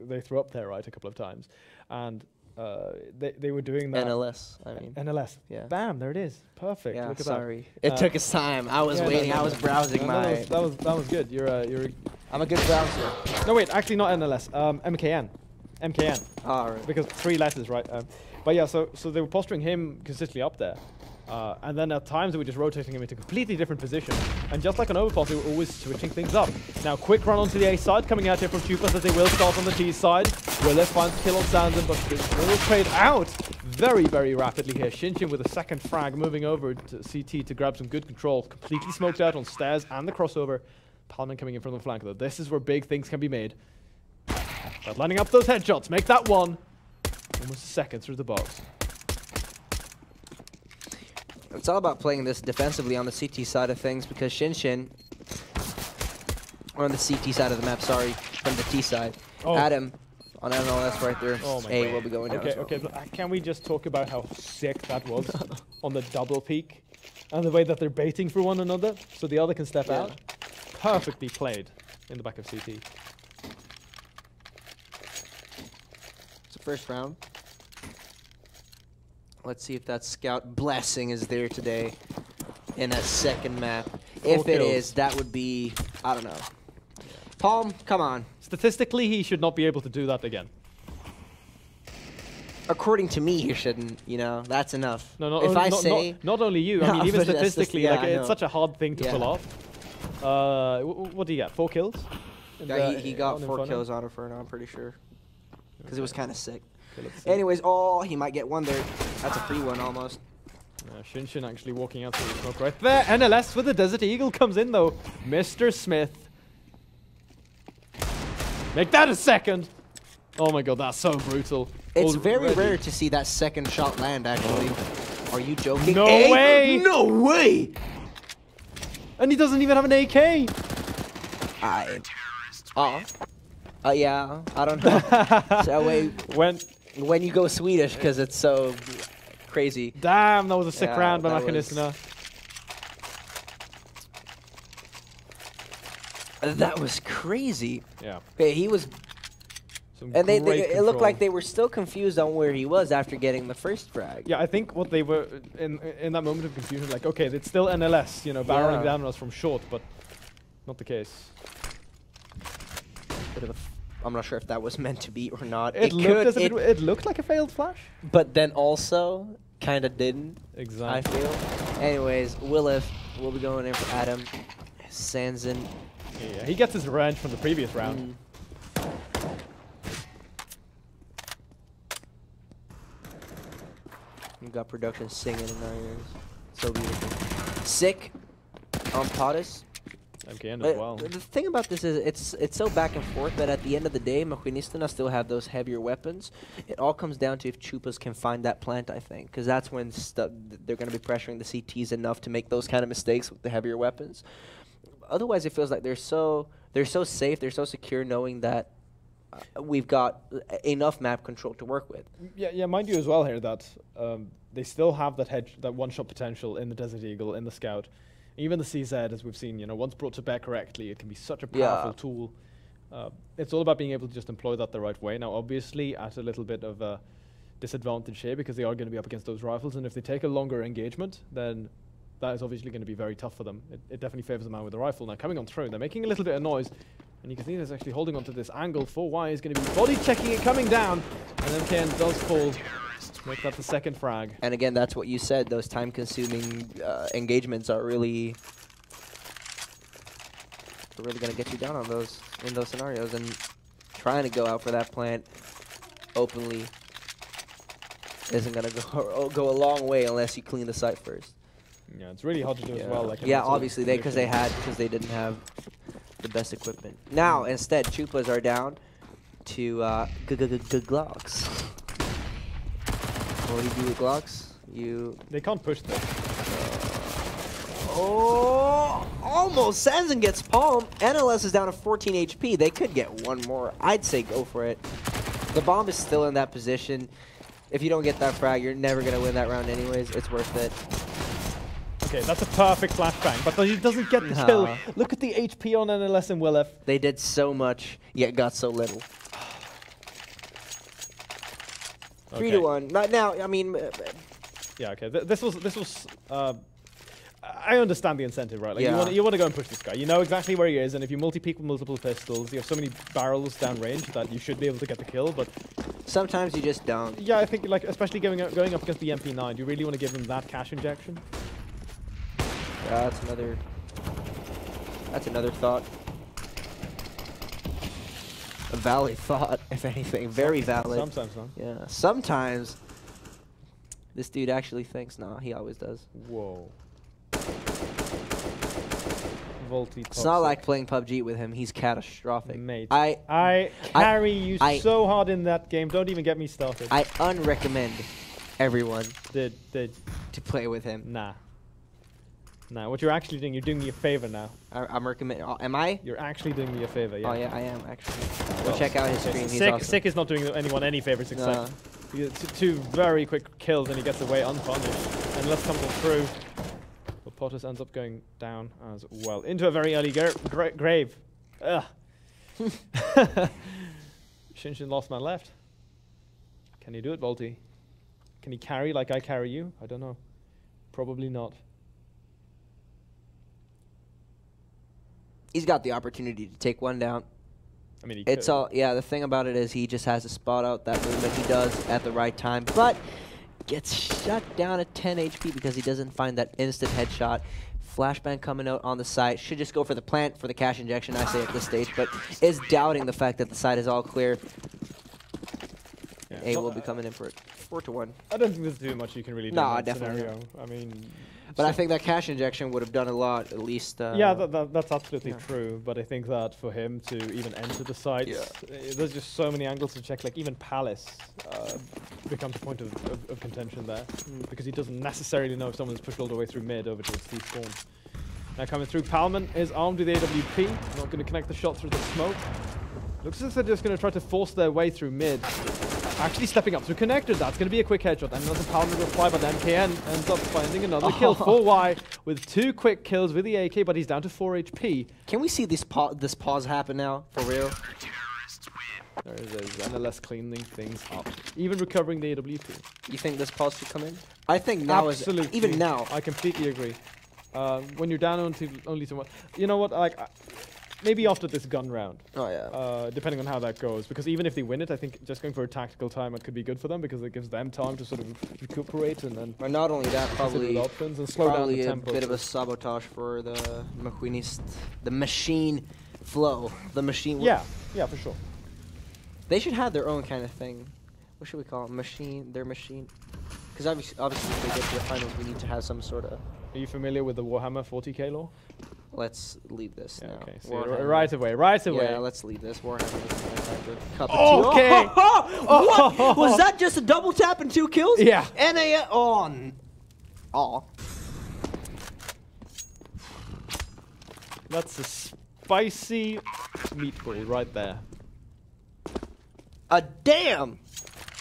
they threw up there, right, a couple of times. And they were doing that. NLS, I mean. NLS. Yeah. Bam, there it is. Perfect. Yeah, Look at sorry. that. It took its time. I was waiting. I was browsing my... That was good. You're I'm a good browser. no, wait, actually not NLS. MKN. MKN. All right. Because 3 letters, right? But yeah, so they were posturing him consistently up there. And then at times they were just rotating him into a completely different position. And just like an overpass, they were always switching things up. Now, quick run onto the A side, coming out here from Chupas as they will start on the T side. Willis finds kill on Sanson, but this will trade out very, very rapidly here. Shinshin with a second frag, moving over to CT to grab some good control. Completely smoked out on stairs and the crossover. Palman coming in from the flank, though. This is where big things can be made. But lining up those headshots, make that one. Almost a second through the box. It's all about playing this defensively on the CT side of things because Shinshin, or on the CT side of the map, sorry, from the T side. Adam on NLS right there. Oh my A God. will be going down as well. Okay, can we just talk about how sick that was on the double peak and the way that they're baiting for one another so the other can step out? Perfectly played in the back of CT. It's the first round. Let's see if that scout blessing is there today in that second map. If it is, that would be, I don't know. Palm, come on. Statistically, he should not be able to do that again. According to me, he shouldn't. You know, that's enough. No, if I say, not only you. I mean, even but that's just- statistically, yeah, like I it's know. such a hard thing to pull off. What do you get? 4 kills? yeah, he got on 4 Inferno? kills on Inferno, I'm pretty sure. Because it was kind of sick. Okay, let's see. Anyways, oh, he might get one there. That's a free one almost. Shinshin actually walking out through the smoke right there. NLS with the Desert Eagle comes in though. Mr. Smith. Make that a second. Oh my God, that's so brutal. It's very Already. rare to see that second shot land, actually. Are you joking? No way! No way! And he doesn't even have an AK. Yeah, I don't know. So wait, when you go Swedish, because it's so crazy. Damn, that was a sick Yeah, round by that Macanisna. That was crazy. Yeah. Okay, he was, Some and great it looked control. like they were still confused on where he was after getting the first frag. Yeah, I think what they were in that moment of confusion, like, okay, it's still NLS, you know, barreling down on us from short, but not the case. Bit of a I'm not sure if that was meant to be or not. It looked like a failed flash. But then also kind of didn't. Exactly. I feel. Anyways, Willif will be going in for Adam. Sanson. Yeah, he gets his revenge from the previous round. We've got production singing in our ears. So beautiful. Sick on Pottis. MKN as well. The thing about this is it's so back and forth that at the end of the day, Maquinistana still have those heavier weapons. It all comes down to if Chupas can find that plant, I think, because that's when they're going to be pressuring the CTs enough to make those kind of mistakes with the heavier weapons. Otherwise, it feels like they're so safe, they're so secure, knowing that we've got enough map control to work with. Yeah, mind you as well here that they still have that one-shot potential in the Desert Eagle, in the Scout. Even the CZ, as we've seen, you know, once brought to bear correctly, it can be such a powerful tool. It's all about being able to just employ that the right way. Now, obviously, at a little bit of a disadvantage here, because they are going to be up against those rifles, and if they take a longer engagement, then that is obviously going to be very tough for them. It definitely favors the man with the rifle. Now, coming on through, they're making a little bit of noise, and you can see there's actually holding onto this angle. 4Y is going to be body checking it coming down, and MKN does fall. Make that the second frag. And again, that's what you said. Those time-consuming engagements are really going to get you down on those in those scenarios. And trying to go out for that plant openly isn't going to go a long way unless you clean the site first. Yeah, it's really hard to do as well. Like yeah, obviously because they didn't have the best equipment. Now instead, Chupas are down to Glocks. What do you do with Glocks? They can't push them. Oh, almost. Sanson gets palm. NLS is down to 14 HP. They could get one more. I'd say go for it. The bomb is still in that position. If you don't get that frag, you're never going to win that round anyways. It's worth it. Okay, that's a perfect flashbang, but he doesn't get the kill. Look at the HP on NLS and Willif. They did so much, yet got so little. 3 to 1. Right now, I mean. Yeah. Okay. This was. I understand the incentive, right? Like Yeah. you want to go and push this guy. You know exactly where he is, and if you multi-peek with multiple pistols, you have so many barrels down range that you should be able to get the kill. But sometimes you just don't. yeah, I think like especially going up against the MP9, do you really want to give him that cash injection? Yeah, that's another thought. A valid thought, if anything, very valid. Sometimes, man. Yeah, sometimes this dude actually thinks. Nah, he always does. Whoa. Volty. It's not like playing PUBG with him. He's catastrophic. Mate. I carry you so hard in that game. Don't even get me started. I unrecommend everyone Did to play with him. Nah. Nah, what you're actually doing, you're doing me a favor now. I'm recommend. Am I? You're actually doing me a favor, yeah. Oh yeah, I am actually. Go check out his stream. He's awesome. Sick is not doing anyone any favors except two very quick kills and he gets away unpunished. And let's come through. But Potus ends up going down as well into a very early grave. Ugh. Shinshin lost man left. Can he do it, Volty? Can he carry like I carry you? I don't know. Probably not. He's got the opportunity to take one down. I mean, it's all, yeah, the thing about it is he just has to spot out that movement he does at the right time, but gets shut down at 10 HP because he doesn't find that instant headshot. Flashbang coming out on the side. Should just go for the plant for the cash injection, I say, at this stage, but is doubting the fact that the side is all clear. Yeah. A will be coming in for it. 4 to 1. I don't think there's too much you can really do in that scenario. I mean... But I think that cash injection would have done a lot, at least. Yeah, that's absolutely true. But I think that for him to even enter the site, there's just so many angles to check. Like even Palace becomes a point of contention there because he doesn't necessarily know if someone is pushed all the way through mid over towards T spawn. Now coming through, Palman is armed with the AWP. Not going to connect the shot through the smoke. Looks as if they're just going to try to force their way through mid. Actually stepping up through connector. That's going to be a quick headshot. And another Palman reply, but MKN ends up finding another kill. 4Y with 2 quick kills with the AK, but he's down to 4 HP. Can we see this pause happen now, for real? There it is, NLS cleaning things up. Even recovering the AWP. You think this pause should come in? I think now absolutely. Even now. I completely agree. When you're down only to one... You know what, like... Maybe after this gun round. Oh, yeah. Depending on how that goes. Because even if they win it, I think just going for a tactical time it could be good for them because it gives them time to sort of recuperate and then... But not only that, probably options and slow down the tempo. A bit of a sabotage for the Maquinist, the machine flow. The machine... Yeah, for sure. They should have their own kind of thing. What should we call it? Their machine. Because obviously if they get to the finals, we need to have some sort of... Are you familiar with the Warhammer 40k lore? Let's leave this now. Okay, so right away. Yeah, let's leave this. Warhammer is my type of cup of tea. Okay. What? Was that just a double tap and 2 kills? Yeah. That's a spicy meatball right there. Damn.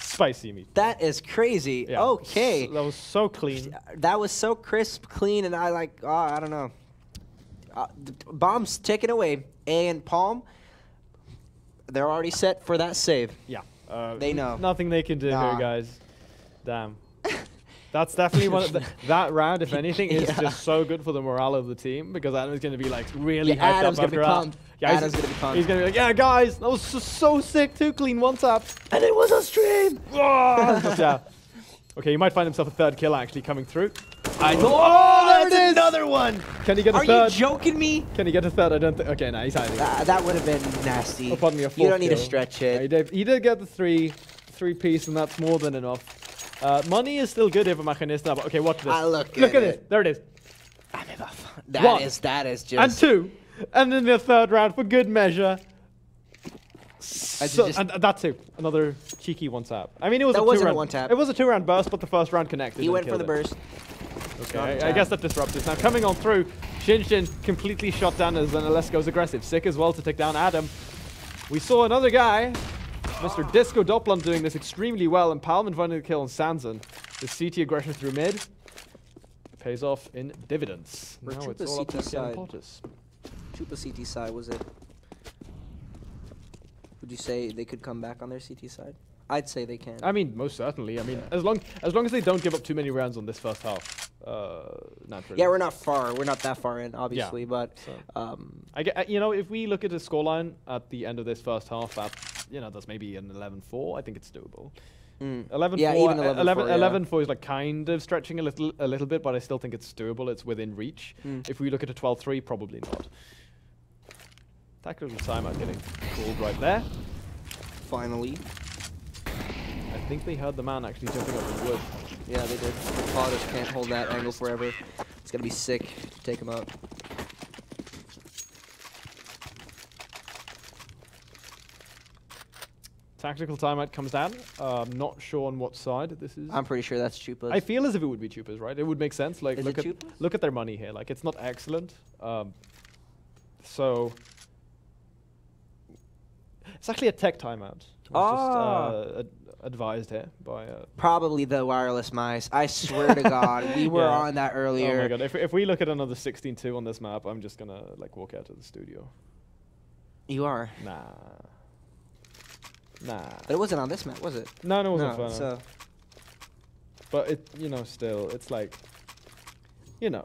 Spicy meat. That is crazy. Yeah. Okay. That was so clean. That was so crisp, clean, and I don't know. Bombs taken away. A and Palm, they're already set for that save. Yeah. They know. Nothing they can do here, guys. Damn. That's definitely one of that round, if anything, is just so good for the morale of the team because Adam's going to be like really hyped Adam's up after that. Yeah, Adam's going to be pumped. He's going to be like, yeah, guys, that was so sick. 2 clean, 1 tap. And it was a stream. Yeah. Okay, he might find himself a 3rd kill actually coming through. There it is! Another one! Can he get a 3rd? Are you joking me? Can he get a 3rd? I don't think. Okay, no, he's hiding. That would have been nasty. Oh, pardon me, a 4th You don't need kill. to stretch it. Yeah, he did get the 3 piece, and that's more than enough. Money is still good here for Machinista, but okay, watch this. Look at it. There it is. That is just... And 2. And then the 3rd round for good measure. And that's it. Another cheeky 1 tap. I mean, it was a 2-round 1 tap. It was a 2-round burst, but the 1st round connected. He went for the burst. Okay, I guess that disrupts it. Now coming on through, Shinshin completely shot down as NLS goes aggressive. Sick as well to take down Adam. We saw another guy, Mr. Disco Doppler, doing this extremely well, and Palman finding the kill on Sanson. The CT aggression through mid pays off in dividends. Now it's all up to Potus. Chupa CT side, was it? Would you say they could come back on their CT side? I'd say they can. I mean, most certainly. I mean, as long as they don't give up too many rounds on this first half, naturally. Yeah, we're not far. We're not that far in, obviously, but you know, if we look at the scoreline at the end of this first half, that's maybe an 11-4. I think it's doable. 11-4. Yeah, even 11-4 is like kind of stretching a little bit, but I still think it's doable. It's within reach. If we look at a 12-3, probably not. Tactical timeout getting called right there. Finally. I think they heard the man actually jumping up in the wood. Yeah, they did. Potters can't hold that angle forever. It's gonna be sick to take him out. Tactical timeout comes down. Not sure on what side this is. I'm pretty sure that's Chupa's. I feel as if it would be Chupa's, right? It would make sense. Like, Is look at their money here. Like, it's not excellent. So it's actually a tech timeout. Just advised here by probably the wireless mice. I swear to God, we were on that earlier. Oh my God! If we look at another 16-2 on this map, I'm just gonna like walk out of the studio. You are? Nah. But it wasn't on this map, was it? No, it wasn't fun. So. But it, still, it's like, you know.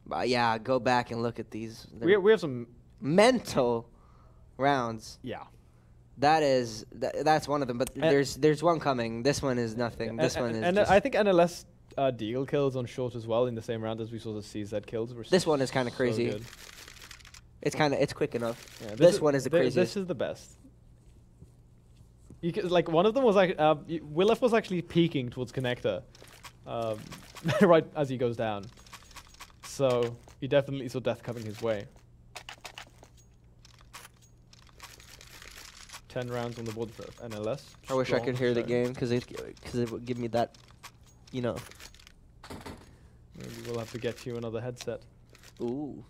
But yeah, go back and look at these. We have some mental rounds. Yeah. That's one of them, but there's one coming. This one is nothing. This one is and I think NLS Deagle kills on short as well in the same round as we saw the CZ kills. This one is kind of crazy. So good. It's quick enough. Yeah, this one is the craziest. This is the best. Like one of them was like Wilf was actually peeking towards connector, right as he goes down. So he definitely saw death coming his way. 10 rounds on the board for NLS. I wish I could hear the game because it would give me that, Maybe we'll have to get you another headset. Ooh.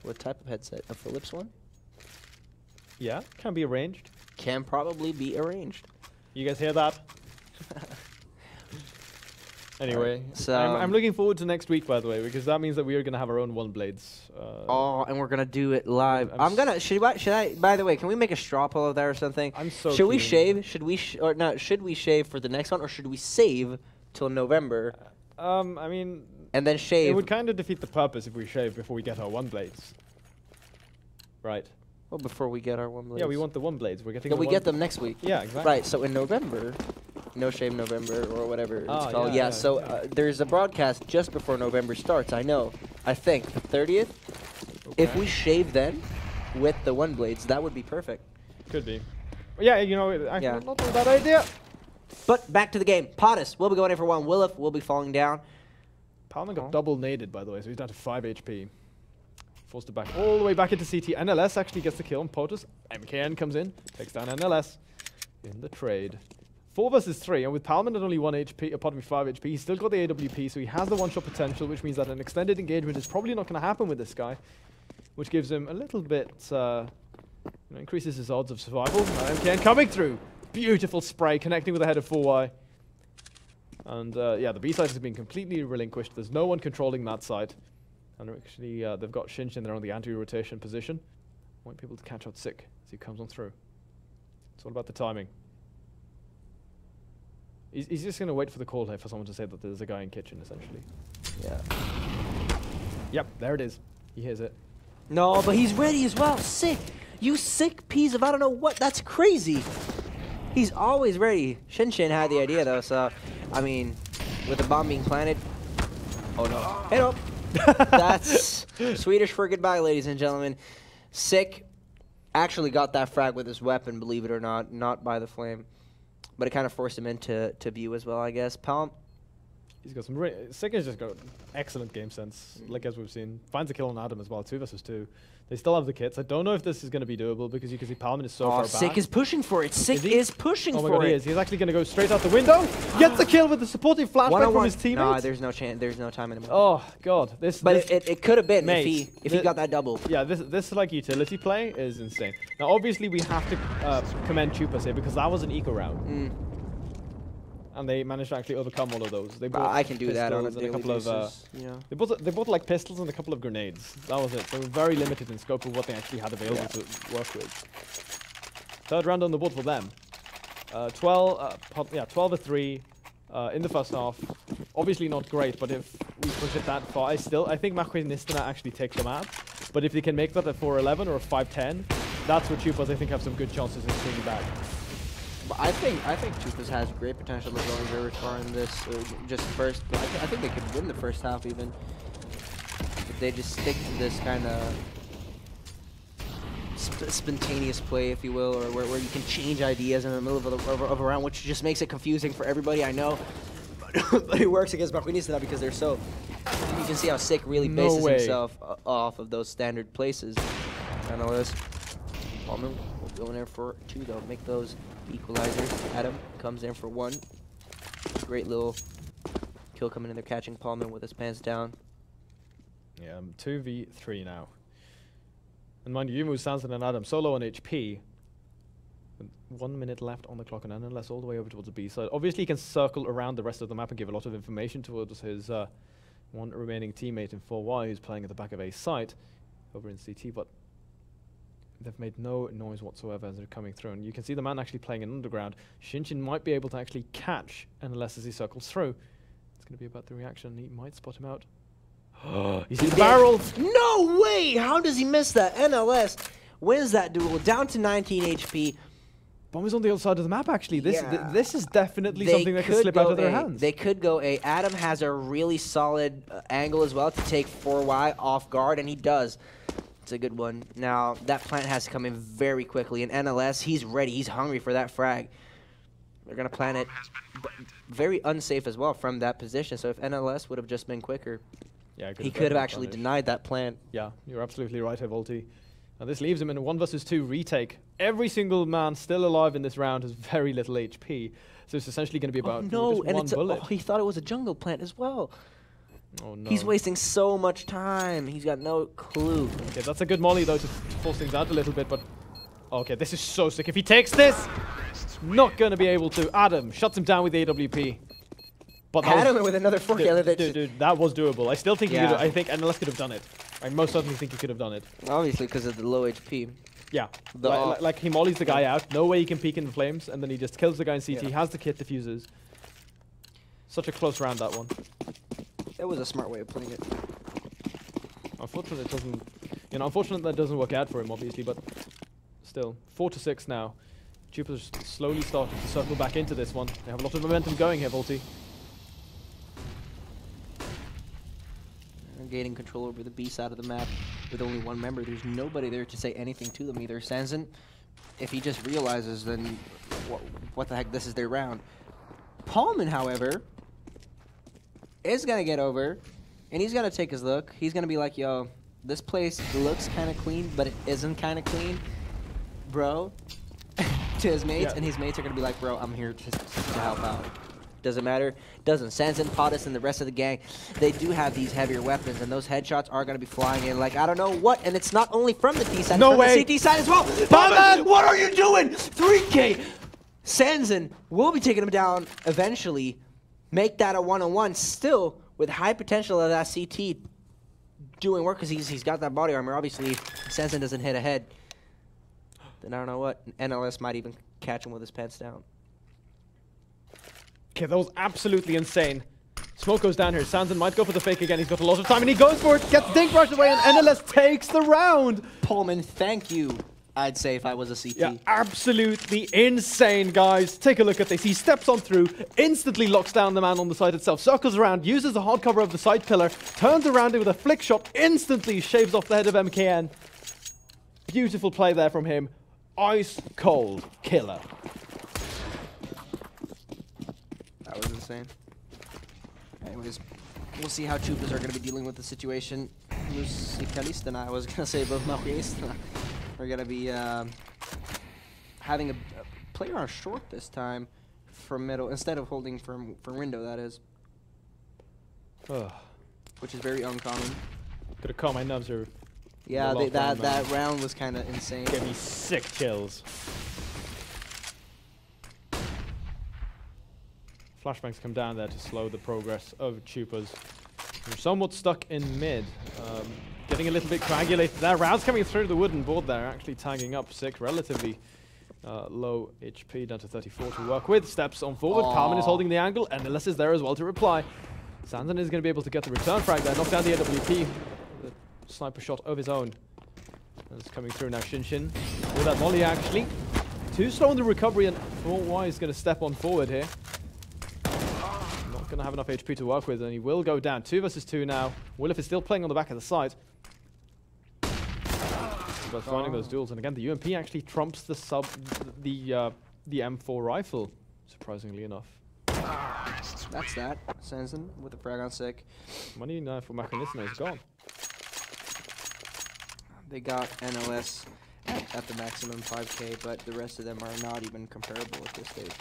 What type of headset? A Philips one? Yeah, can be arranged. Can probably be arranged. You guys hear that? Anyway, so I'm looking forward to next week, by the way, because that means that we are going to have our own One Blades. And we're going to do it live. Should I, by the way, can we make a straw poll of that or something? I'm so Should we shave? Should we shave for the next one, or should we save till November? I mean... And then shave. It would kind of defeat the purpose if we shave before we get our One Blades. Right. Well, before we get our One Blades. Yeah, we want the One Blades. We're getting. But we get them next week. Yeah, exactly. Right. So in November, No Shave November or whatever it's called. Yeah, there's a broadcast just before November starts. I know. I think the 30th. Okay. If we shave then, with the One Blades, that would be perfect. Could be. Yeah, actually not a bad idea. But back to the game. Pottus will be going in for one. Wilf will be falling down. Palmer got double naded, by the way, so he's down to 5 HP. Forced it back all the way back into CT. NLS actually gets the kill on Potus. MKN comes in, takes down NLS in the trade. 4 versus 3, and with Palmer at only 1 HP, pardon me, 5 HP, he's still got the AWP, so he has the one-shot potential, which means that an extended engagement is probably not going to happen with this guy, which gives him a little bit, increases his odds of survival. MKN coming through. Beautiful spray, connecting with the head of 4Y. And the B side has been completely relinquished. There's no one controlling that side. And actually, they've got Shinshin there on the anti-rotation position. Won't be able to catch out Sick as he comes on through. It's all about the timing. He's just going to wait for the call here for someone to say that there's a guy in kitchen, essentially. Yeah. Yep, there it is. He hears it. No, but he's ready as well. Sick. You sick piece of I don't know what. That's crazy. He's always ready. Shinshin had the idea, though, so... I mean, with the bomb being planted... Oh, no. Hey, no. That's Swedish for goodbye, ladies and gentlemen. Sick actually got that frag with his weapon, believe it or not by the flame. But it kind of forced him into view as well, I guess. Palm. He's got some... Sick has just got excellent game sense, like as we've seen. Finds a kill on Adam as well, 2 versus 2. They still have the kits. I don't know if this is going to be doable because you can see Palman is so far back. Sick is pushing for it. Sick is pushing for it. Oh my God, he is. He's actually going to go straight out the window. Gets the kill with the supportive flashback from his teammates. No, there's no chance. There's no time anymore. Oh God, But it could have been if he got that double. Yeah, this like utility play is insane. Now obviously we have to commend Chupas here because that was an eco round. and they managed to actually overcome all of those. They But bought I can do that on a pistols and daily couple basis. of they bought like pistols and a couple of grenades. That was it. They were very limited in scope of what they actually had available to work with. Third round on the board for them. 12-3 in the first half. Obviously not great, but if we push it that far, I think Machinistana actually take the map. But if they can make that a 4-11 or a 5-10, that's where Chupas I think have some good chances in swinging back. But I think Chupas has great potential of going very far in this. Just first, I think they could win the first half even. If they just stick to this kind of spontaneous play, if you will, or where you can change ideas in the middle of a round, which just makes it confusing for everybody, I know. But it works against Machinistana because they're so... You can see how Sick really bases himself off of those standard places. Analyst. Palmer will go in there for 2, though. Make those equalizers. Adam comes in for 1. Great little kill coming in there, catching Palmer with his pants down. Yeah, 2v3 now. And mind you, Yumu, Sanson, and Adam solo on HP. 1 minute left on the clock, and NLS all the way over towards the B side. Obviously, he can circle around the rest of the map and give a lot of information towards his one remaining teammate in 4Y, who's playing at the back of A site over in CT, but they've made no noise whatsoever as they're coming through. And you can see the man actually playing in underground. Shinchin might be able to actually catch NLS as he circles through. It's going to be about the reaction. He might spot him out. He's in the barrel! No way! How does he miss that? NLS wins that duel, down to 19 HP. Bomb is on the other side of the map, actually. This is definitely something that could slip out of their hands. They could go A. Adam has a really solid angle as well to take 4Y off guard, and he does. It's a good one. Now, that plant has to come in very quickly, and NLS, he's ready. He's hungry for that frag. They're going to plant it very unsafe as well from that position, so if NLS would have just been quicker, yeah, he could have actually denied that plant. Yeah, you're absolutely right, Volti. Now this leaves him in a 1 versus 2 retake. Every single man still alive in this round has very little HP. So it's essentially going to be about just one bullet. He thought it was a jungle plant as well. Oh no. He's wasting so much time. He's got no clue. Okay, that's a good molly though to force things out a little bit, but... Okay, this is so sick. If he takes this, not going to be able to. Adam shuts him down with the AWP. But Adam with another 4K. Dude, that was doable. I still think I think NLS could have done it. I most certainly think he could have done it. Obviously, because of the low HP. Yeah. Like he mollies the guy out. No way he can peek in the flames, and then he just kills the guy in CT. He has the kit, diffuses. Such a close round, that one. It was a smart way of putting it. Unfortunately, it doesn't. Unfortunately that doesn't work out for him, obviously, but still 4-6 now. Jupiter's slowly starting to circle back into this one. They have a lot of momentum going here, Volti. Gaining control over the B side of the map with only 1 member. There's nobody there to say anything to them either. Sanson, if he just realizes, then what the heck, this is their round. Paulman, however, is going to get over, and he's going to take his look. He's going to be like, yo, this place looks kind of clean, but it isn't kind of clean, bro, to his mates, and his mates are going to be like, bro, I'm here to help out. Doesn't matter. Doesn't. Sanson, Pottis, and the rest of the gang, they do have these heavier weapons, and those headshots are going to be flying in like I don't know what, and it's not only from the T side, no it's way. from the CT side as well. Paulman, what are you doing? 3K. Sanson will be taking him down eventually. Make that a 1-on-1. Still, with high potential of that CT doing work because he's got that body armor. Obviously, Sanson doesn't hit ahead. Then I don't know what. NLS might even catch him with his pants down. Okay, that was absolutely insane. Smoke goes down here. Sanson might go for the fake again. He's got a lot of time, and he goes for it. Gets dink brushed away, and NLS takes the round. Pullman, thank you, I'd say, if I was a CT. Yeah, absolutely insane, guys. Take a look at this. He steps on through, instantly locks down the man on the site itself, circles around, uses the hard cover of the side pillar, turns around it with a flick shot, instantly shaves off the head of MKN. Beautiful play there from him. Ice cold killer. That was insane. Anyways, we'll see how Chupas are going to be dealing with the situation. Musicalistana, I was going to say, but Machinistana are going to be having a player on short this time from middle, instead of holding from window, that is. Which is very uncommon. Could have caught my nerves here. Yeah, that round was kind of insane. Gave me sick chills. Flashbangs come down there to slow the progress of Chupas. They're somewhat stuck in mid. Getting a little bit coagulated there. Rounds coming through the wooden board there, actually tagging up Sick, relatively low HP, down to 34 to work with. Steps on forward. Palman is holding the angle, and NLS is there as well to reply. Sanson is going to be able to get the return frag there, knock down the AWP. The sniper shot of his own. That's coming through now. Shinshin with that molly actually. Too slow in the recovery, and ForY is going to step on forward here. Not going to have enough HP to work with, and he will go down. 2 versus 2 now. Wilif is still playing on the back of the site. But finding those duels, and again the UMP actually trumps the the M4 rifle, surprisingly enough. That's that. Sanson with the frag on Sick. Money now for Machinistna is gone. They got NLS at the maximum 5k, but the rest of them are not even comparable at this stage.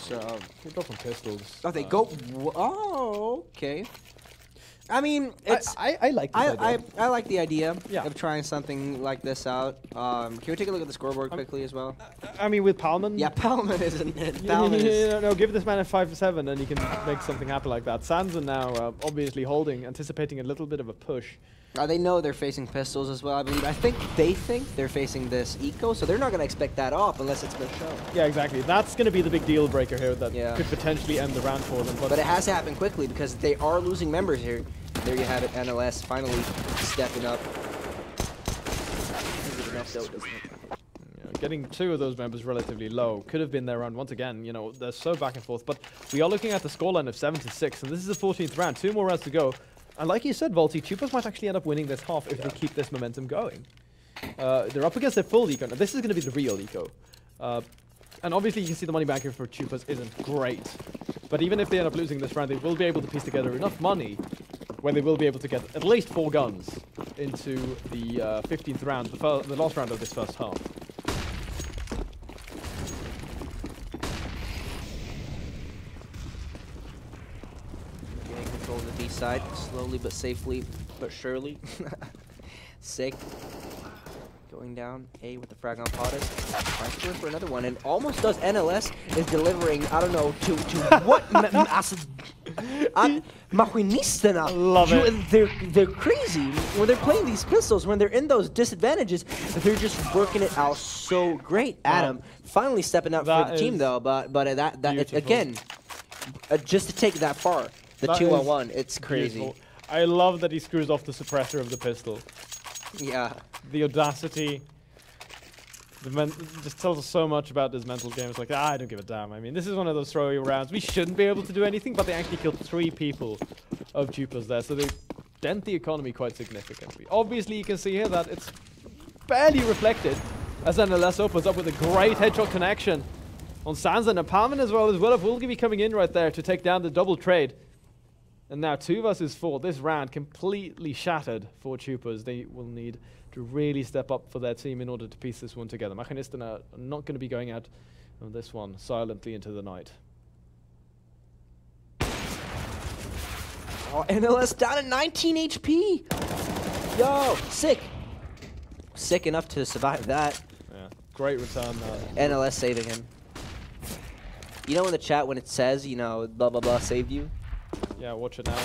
So they go from pistols. Oh, they go. Oh, okay. I mean, it's. I like this idea. I like the idea of trying something like this out. Can we take a look at the scoreboard quickly as well? I mean, with Palman. Yeah, Palman isn't it? No, give this man a 5-7 and he can make something happen like that. Sanson now obviously holding, anticipating a little bit of a push. They know they're facing pistols as well, I believe. I think they think they're facing this eco, so they're not going to expect that off unless it's been shown. Yeah, exactly. That's going to be the big deal breaker here that could potentially end the round for them. But it has to happen quickly because they are losing members here. There you have it, NLS finally stepping up. Getting 2 of those members relatively low. Could have been their round once again. You know, they're so back and forth. But we are looking at the scoreline of 7-6, and this is the 14th round. 2 more rounds to go. And like you said, Volty, Chupas might actually end up winning this half if they keep this momentum going. They're up against their full eco. Now, this is going to be the real eco. And obviously, you can see the money back here for Chupas isn't great. But even if they end up losing this round, they will be able to piece together enough money where they will be able to get at least 4 guns into the 15th round, the last round of this first half. Getting control of the B side, slowly but safely, but surely. Sick. Going down, A with the frag on Potus. Tries to go for another one, and almost does. NLS is delivering, I don't know, to what? Machinistna. Love it. They're crazy. When they're playing these pistols, when they're in those disadvantages, they're just working it out so great. Adam finally stepping up for the team, though, but again, just to take it that far, the 2-on-1, it's crazy. Beautiful. I love that he screws off the suppressor of the pistol. Yeah. The audacity. Just tells us so much about this mental game. It's like, I don't give a damn. I mean, this is one of those throwaway rounds. We shouldn't be able to do anything, but they actually killed 3 people of Chupas there, so they dent the economy quite significantly. Obviously, you can see here that it's barely reflected as NLS opens up with a great headshot connection on Sanson and Palman as well. Will be coming in right there to take down the double trade. And now 2 versus 4. This round completely shattered for Chupas. They will need to really step up for their team in order to piece this one together. Machinistna are not going to be going out on this one silently into the night. Oh, NLS down at 19 HP. Yo, Sick. Sick enough to survive that. Yeah, great return. NLS saving him. You know in the chat when it says, you know, blah, blah, blah, saved you? Yeah, watch it now.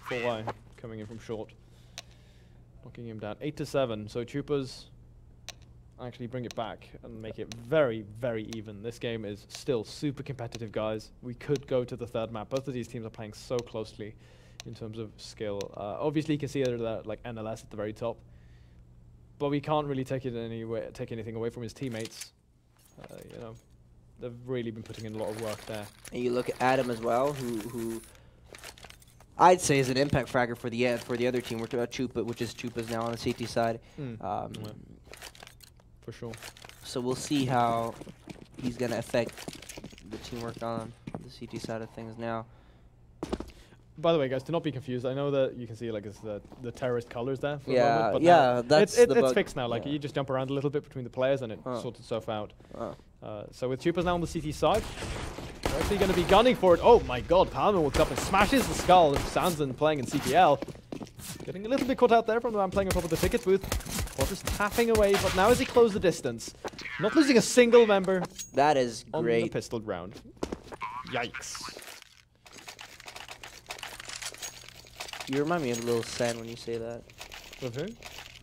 ForY coming in from short. Knocking him down. 8-7. So Chupas actually bring it back and make it very, very even. This game is still super competitive, guys. We could go to the 3rd map. Both of these teams are playing so closely in terms of skill. Obviously, you can see that like NLS at the very top. But we can't really take anything away from his teammates. You know, they've really been putting in a lot of work there. And you look at Adam as well, who I'd say is an impact fragger for the other team. We're talking about Chupa, which is Chupa's now on the CT side. Yeah. For sure. So we'll see how he's going to affect the teamwork on the CT side of things now. By the way, guys, to not be confused, I know that you can see like it's the terrorist colors there. For a moment, but yeah, that's it's fixed now. Like you just jump around a little bit between the players and it sorts itself out. So with Chupas now on the CT side, they're actually going to be gunning for it. Oh my God! Palman walks up and smashes the skull of Sanson playing in CPL. Getting a little bit caught out there from the man playing on top of the ticket booth. Just tapping away, but now as he closed the distance, not losing a single member. That is great. On the pistol round. Yikes. You remind me of Lil Xan when you say that. With who?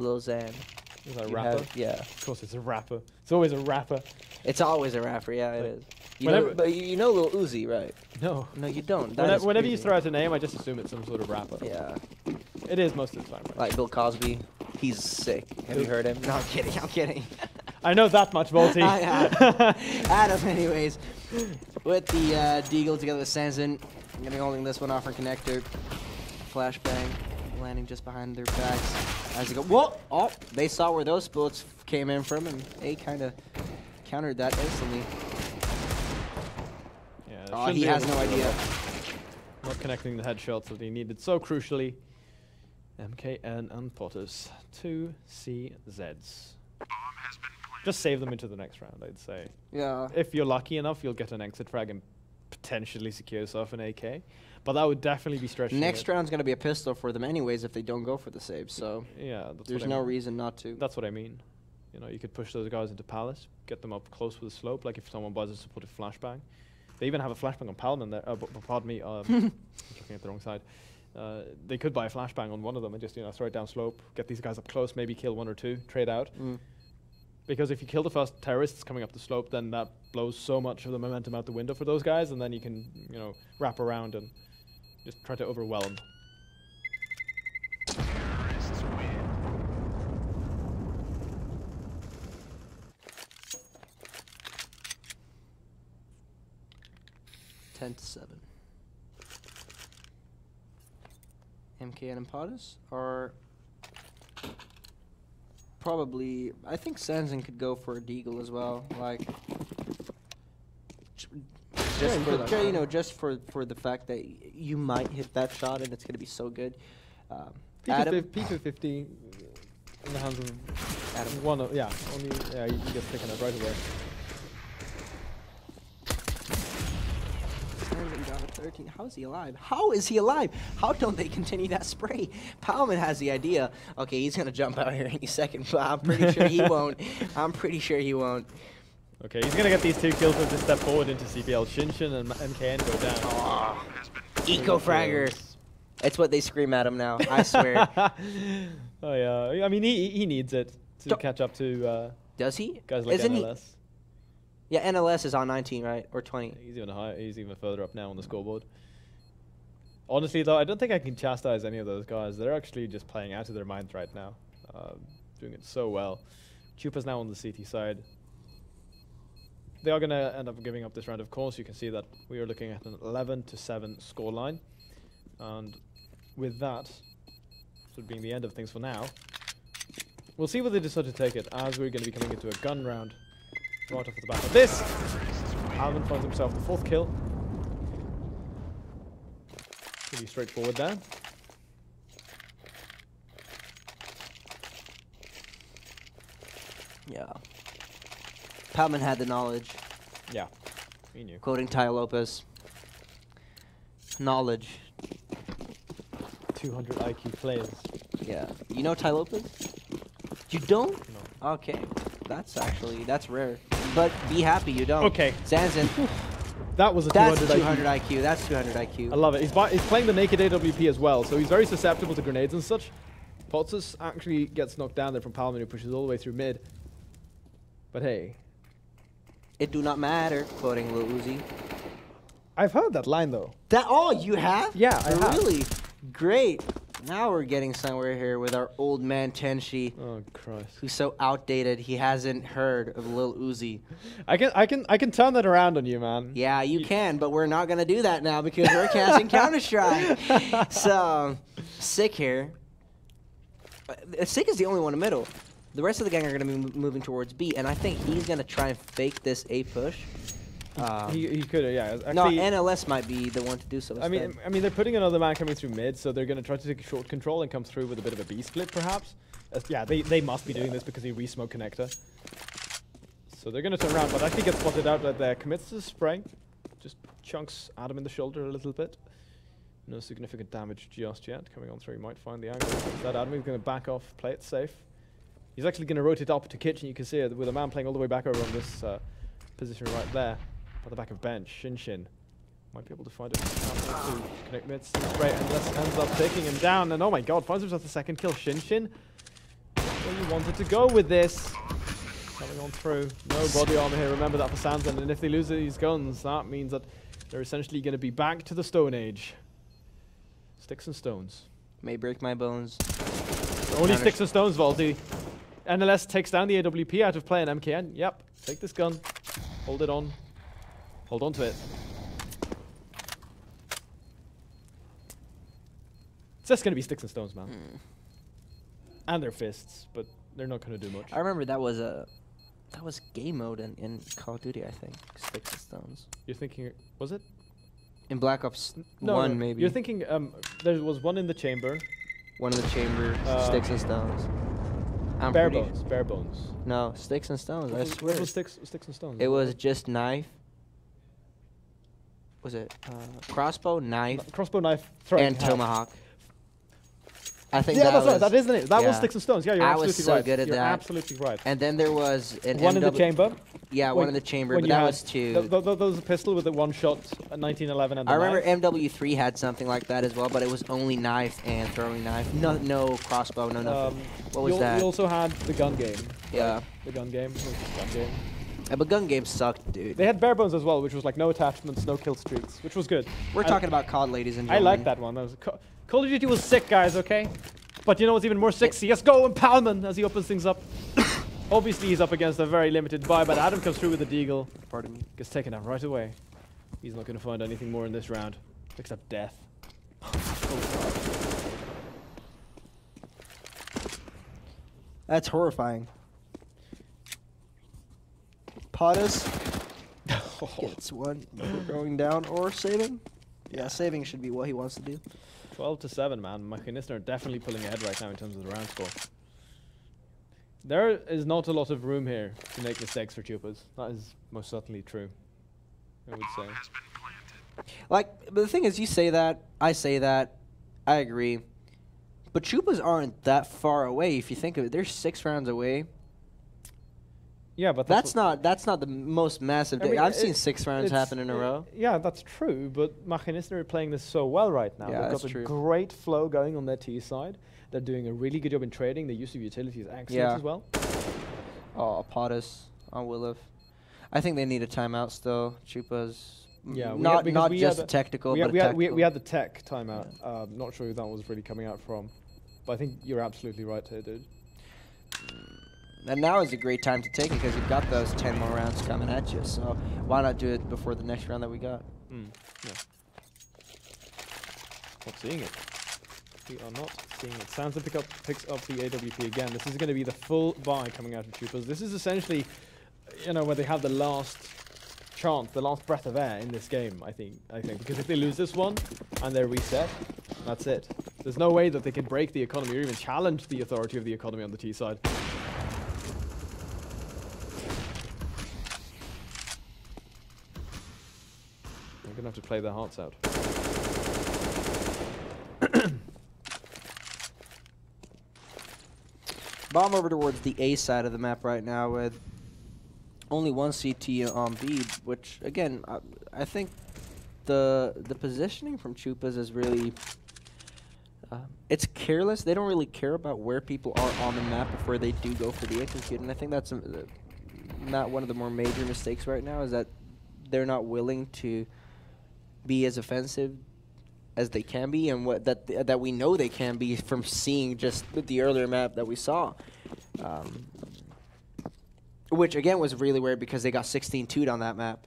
Lil Xan. Is that a You rapper? have- yeah. Of course it's a rapper. It's always a rapper. It's always a rapper, yeah, it is. You Whenever- know, but you know Lil Uzi, right? No. No, you don't. That is Whenever you crazy. throw out a name, I just assume it's some sort of rapper. Yeah. It is most of the time, right? Like Bill Cosby. He's sick. Have you heard him? No, I'm kidding. I'm kidding. I know that much, Volty. Adam, anyways. With the Deagle together with Sanson. I'm going to be holding this one off for connector. Flashbang. Landing just behind their backs. As they go, whoa! Oh, they saw where those bullets came in from, and A kind of countered that instantly. Yeah, Oh, he has no idea. Not connecting the headshots that he needed so crucially. MKN and Potters. 2 CZs. Just save them into the next round, I'd say. Yeah. If you're lucky enough, you'll get an exit frag and potentially secure yourself an AK. But that would definitely be stretching Next it. round's going to be a pistol for them anyways if they don't go for the save, so Yeah, that's there's what I no mean. reason not to. That's what I mean. You know, you could push those guys into Palace, get them up close with the slope, like if someone buys a supportive flashbang. They even have a flashbang on Palman there. Pardon me, I'm looking at the wrong side. They could buy a flashbang on one of them and just, you know, throw it down slope, get these guys up close, maybe kill 1 or 2, trade out. Because if you kill the first terrorists coming up the slope, then that blows so much of the momentum out the window for those guys, and then you can, you know, wrap around and just try to overwhelm. Terrorists win. 10-7. MKN and Potus are probably. I think Sanson could go for a Deagle as well. Like, just you for could. you know, just for the fact that you might hit that shot and it's gonna be so good. Adam, P250 in the hands of Adam. one of, yeah, only, yeah, you get picking up right away. Sanson down at 13. How is he alive? How is he alive? How don't they continue that spray? Palman has the idea. Okay, he's gonna jump out here any second, but I'm pretty sure he won't. I'm pretty sure he won't. Okay, he's gonna get these 2 kills with this step forward into CPL. Shinshin and MKN go down. Oh, eco-fragger. It's what they scream at him now, I swear. Oh yeah, I mean he needs it to Don't- catch up to Does he? guys like Isn't NLS. Yeah, NLS is on 19, right? Or 20. He's even higher. He's even further up now on the scoreboard. Honestly, though, I don't think I can chastise any of those guys. They're actually just playing out of their minds right now, doing it so well. Chupa's now on the CT side. They are going to end up giving up this round, of course. You can see that we are looking at an 11-7 scoreline. And with that, sort of being the end of things for now, we'll see whether they decide to take it, as we're going to be coming into a gun round right off the back of this. Alvin finds himself the 4th kill. Pretty straightforward there. Yeah. Palman had the knowledge. Yeah, he knew. Quoting Ty Lopez. Knowledge. 200 IQ players. Yeah. You know Ty Lopez? You don't? No. Okay. That's rare. But be happy you don't. Okay. Sanson. That was a That's 200 200 IQ. IQ. That's 200 IQ. I love it. He's playing the naked AWP as well, so he's very susceptible to grenades and such. Potsus actually gets knocked down there from Palman, who pushes all the way through mid. But hey. It do not matter. Quoting Lil Uzi. I've heard that line, though. Oh, you have? Yeah, I have. Really? Great. Now we're getting somewhere here with our old man Tenshi, Oh, Christ. who's so outdated he hasn't heard of Lil Uzi. I can turn that around on you, man. Yeah, you can, but we're not gonna do that now because we're casting Counter-Strike. So, Sick here. Sick is the only one in the middle. The rest of the gang are gonna be moving towards B, and I think he's gonna try and fake this A push. He could, yeah. Actually, No, NLS might be the one to do so. I mean, instead. they're putting another man coming through mid, so they're going to try to take short control and come through with a bit of a B split, perhaps. Yeah, they must be doing this because he re-smoked connector. So they're going to turn around, but actually gets spotted out right there. Commits to the spray, just chunks Adam in the shoulder a little bit. No significant damage just yet. Coming on through, he might find the angle. That Adam is going to back off, play it safe. He's actually going to rotate up to kitchen. You can see it with a man playing all the way back over on this position right there. At the back of bench, Shinshin. Might be able to find it to connect mid. Spray and ends up taking him down. And oh my god, finds himself the second kill. Shin. Where you wanted to go with this. Coming on through. No body armor here. Remember that for Sansan. And if they lose these guns, that means that they're essentially going to be back to the Stone Age. Sticks and stones. May break my bones. Only sticks and stones, Valdi. NLS takes down the AWP out of play and MKN. Yep. Take this gun. Hold it on. Hold on to it. It's just going to be sticks and stones, man. And their fists, but they're not going to do much. I remember that was game mode in Call of Duty, I think. Sticks and stones. You're thinking, was it? In Black Ops No, 1, maybe. You're thinking, there was one in the chamber. One in the chamber, sticks and stones. Bare bones. No, sticks and stones, I swear. It was sticks and stones. It was just knife. Was it crossbow, knife, crossbow, knife, throwing and tomahawk? I think yeah, that that's right. That isn't it. That was yeah. sticks and stones. Yeah, you're I absolutely was so right. good at you're that. Absolutely right. And then there was an one in the chamber. Yeah, one in the chamber, but that was two. There was a pistol with a one shot, 1911, and the I remember knife. MW3 had something like that as well, but it was only knife and throwing knife. No crossbow, no nothing. What was that? You also had the gun game. Yeah. Right? The gun game. It was just gun game. But gun game sucked, dude. They had bare bones as well, which was like no attachments, no kill streaks, which was good. We're talking about COD, ladies and I gentlemen. like that one. That was Call of Duty was sick, guys. Okay. But you know what's even more sick? CSGO and Palman as he opens things up. Obviously, he's up against a very limited buy, but Adam comes through with the deagle. Pardon me. Gets taken out right away. He's not going to find anything more in this round, except death. That's horrifying. Pottas gets one for going down or saving. Yeah, saving should be what he wants to do. 12-7, man. Machinisten are definitely pulling ahead right now in terms of the round score. There is not a lot of room here to make mistakes for Chupas. That is most certainly true, I would say. Like, but the thing is, you say that, I say that, I agree. But Chupas aren't that far away if you think of it. They're 6 rounds away. Yeah, but that's not the most massive. I mean, I've seen 6 rounds happen in a row. Yeah, that's true. But Machinisten are playing this so well right now. Yeah, They've got a great flow going on their T side. They're doing a really good job in trading. The use of utility is excellent as well. Oh, Pottas on Williff. I think they need a timeout still. Chupas. Yeah, not just technical, but we had the tech timeout. Yeah. Not sure who that was really coming out from, but I think you're absolutely right here, dude. And now is a great time to take it because you've got those 10 more rounds coming at you. So why not do it before the next round that we got? Yeah. Not seeing it. We are not seeing it. Sansa picks up the AWP again. This is going to be the full buy coming out of Chupas. This is essentially, you know, where they have the last chance, the last breath of air in this game, I think. Because if they lose this one and they're reset, that's it. There's no way that they can break the economy or even challenge the authority of the economy on the T side. They're going to have to play their hearts out. Bomb over towards the A side of the map right now with only one CT on B, which again, I think the positioning from Chupas is really it's careless. They don't really care about where people are on the map before they do go for the execute, and I think that's not one of the more major mistakes right now, is that they're not willing to be as offensive as they can be, and that we know they can be from seeing just the earlier map that we saw. Which again was really weird because they got 16-2'd on that map.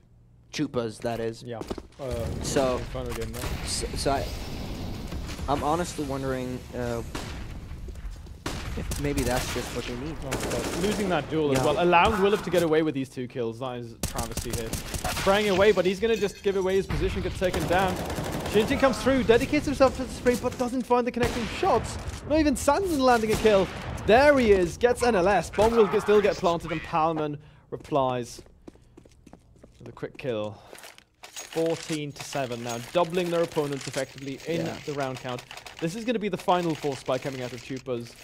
Chupas, that is. Yeah. So game, I'm honestly wondering if maybe that's just what they need. Losing that duel as well, allowing Williff to get away with these 2 kills. That is a travesty here. Spraying away, but he's going to just give away his position, gets taken down. Shinji comes through, dedicates himself to the spray, but doesn't find the connecting shots. Not even Sansan landing a kill. There he is, gets NLS. Bomb will still get planted, and Palman replies with a quick kill. 14-7 now, doubling their opponents effectively in the round count. This is going to be the final force spy coming out of Chupas,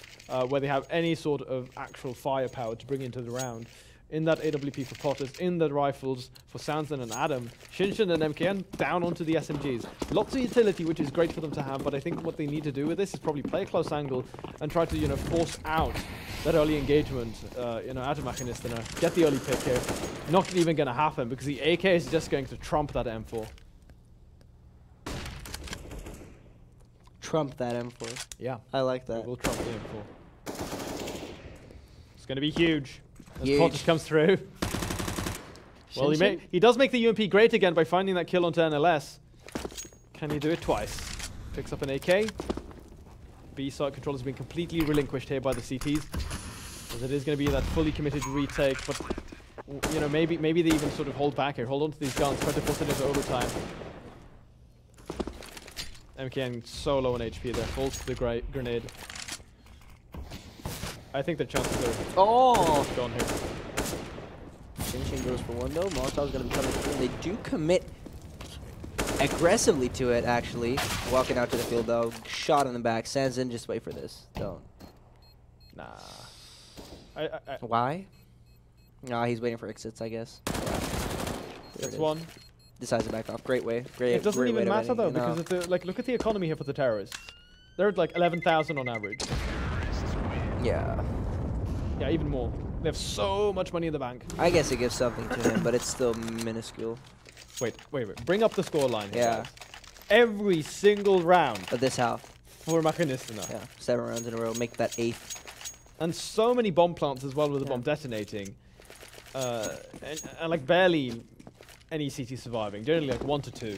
where they have any sort of actual firepower to bring into the round. in that AWP for Potters, in the rifles for Sanson and Adam. Shinshin and MKN down onto the SMGs. Lots of utility, which is great for them to have, but I think what they need to do with this is probably play a close angle and try to, you know, force out that early engagement, you know, out of Machinistana. Get the early pick here. Not even going to happen because the AK is just going to trump that M4. Trump that M4. Yeah. I like that. We'll trump the M4. It's going to be huge. As Huge. Potters comes through. Well, he does make the UMP great again by finding that kill onto NLS. Can he do it twice? Picks up an AK. B-side control has been completely relinquished here by the CTs. As it is going to be that fully committed retake, but you know, maybe they even sort of hold back here, hold on to these guns, try to force it into overtime. MKN so low on HP there, falls to the grenade. I think the chances are gone here. Shinshin goes for one though. Molotov's going to be coming through, and they do commit aggressively to it, actually. Walking out to the field though, shot in the back. Sanson, just wait for this. Don't. Nah. Why? Nah, he's waiting for exits, I guess. That's one. Decides to back off. Great way. Great. It doesn't great even way matter though, no. because it's like, look at the economy here for the terrorists. They're at like 11,000 on average. Yeah. Yeah, even more. They have so much money in the bank. I guess it gives something to him, but it's still minuscule. Wait. Bring up the scoreline here, Yeah. guys. Every single round But this half. for Machinistana. Yeah. 7 rounds in a row. Make that 8th. And so many bomb plants as well with the Yeah. bomb detonating. And like barely any CT surviving. Generally like 1 to 2.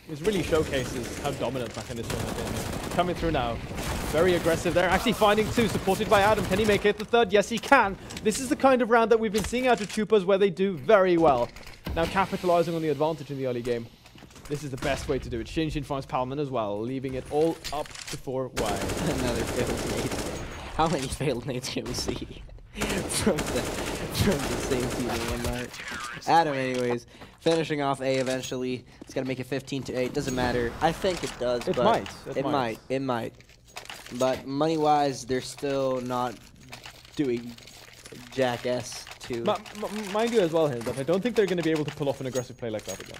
This really showcases how dominant Machinistana has been. Coming through now. Very aggressive. They're actually finding 2, supported by Adam. Can he make it the 3rd? Yes, he can. This is the kind of round that we've been seeing out of Chupas where they do very well. Now capitalizing on the advantage in the early game. This is the best way to do it. Shinshin finds Palman as well, leaving it all up to 4 wide. Another failed nade. How many failed nades can we see from the same team in one night? Adam, anyways, finishing off A eventually. It's gonna make it 15-8. Doesn't matter. I think it does. It but might. It might. But money-wise, they're still not doing jackass to. Mind you as well here that I don't think they're going to be able to pull off an aggressive play like that again.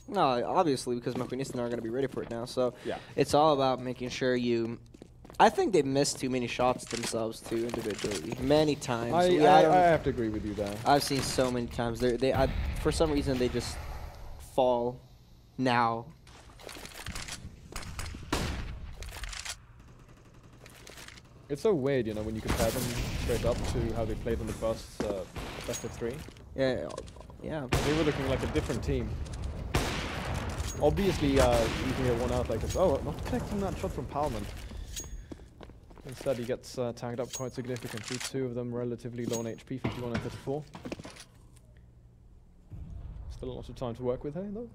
No, obviously, because Machinistana are going to be ready for it now. So Yeah. it's all about making sure you. I think they've missed too many shots themselves too individually, many times. I have to agree with you there. I've seen so many times. For some reason they just fall now. It's so weird, you know, when you compare them straight up to how they played in the first best of 3. Yeah, yeah. They were looking like a different team. Obviously, you can get one out like this. Oh, not connecting that shot from Palman. Instead, he gets tagged up quite significantly. 2 of them relatively low on HP, 51 and 34. Still a lot of time to work with here, though.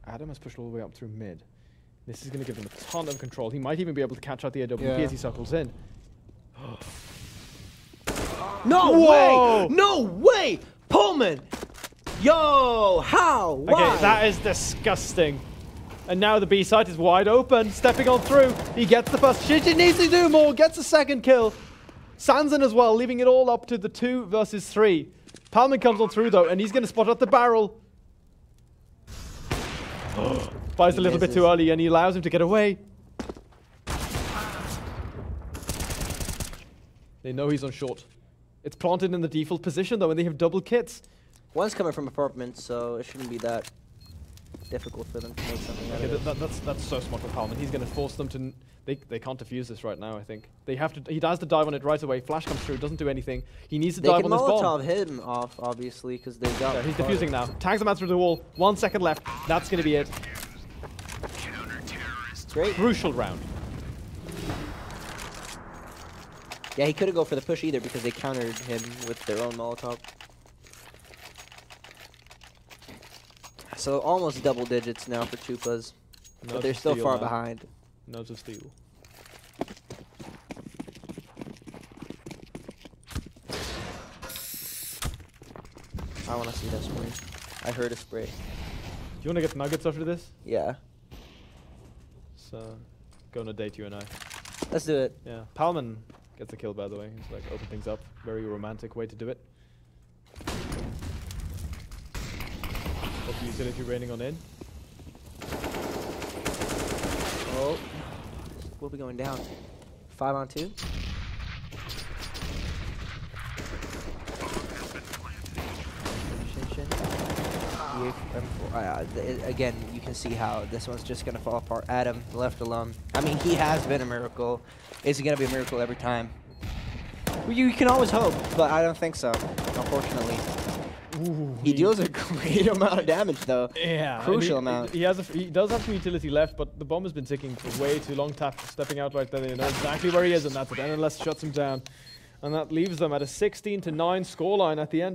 Adam has pushed all the way up through mid. This is going to give him a ton of control. He might even be able to catch out the AWP as he circles in. No way! No way! Pullman! Yo! How? Why? Okay, that is disgusting. And now the B site is wide open, stepping on through. He gets the first. Shinshin needs to do more, gets a 2nd kill. Sanson as well, leaving it all up to the 2 versus 3. Palman comes on through though, and he's going to spot out the barrel. Buys a little bit too early, and he allows him to get away. They know he's on short. It's planted in the default position though, and they have double kits. One's coming from apartment, so it shouldn't be that difficult for them to make something out of it. That's so smart for Palman. He's going to force them to. They can't defuse this right now. I think they have to. He has to dive on it right away. Flash comes through, doesn't do anything. He needs to dive on this bomb. They can Molotov him off, obviously, because they got. Yeah, he's defusing now. Tags him out through the wall. 1 second left. That's going to be it. Great. Crucial round. Yeah, he couldn't go for the push either because they countered him with their own Molotov. So almost double digits now for Chupas, but they're still far behind. No to steal. I want to see that spray. I heard a spray. Do you want to get nuggets after this? Yeah. So, go on a date, you and I. Let's do it. Yeah. Palman Gets a kill, by the way. He's like, open things up. Very romantic way to do it. Got the utility raining on in. Oh. We'll be going down. 5 on 2. Again, you can see how this one's just going to fall apart. Adam left alone. I mean, he has been a miracle. Is he going to be a miracle every time? Well, you can always hope, but I don't think so, unfortunately. Ooh, he deals a great amount of damage, though. Yeah. Crucial amount. He does have some utility left, but the bomb has been ticking for way too long. Tap stepping out right there. They know exactly where he is, and that's it. NLS shuts him down. And that leaves them at a 16-9 scoreline at the end.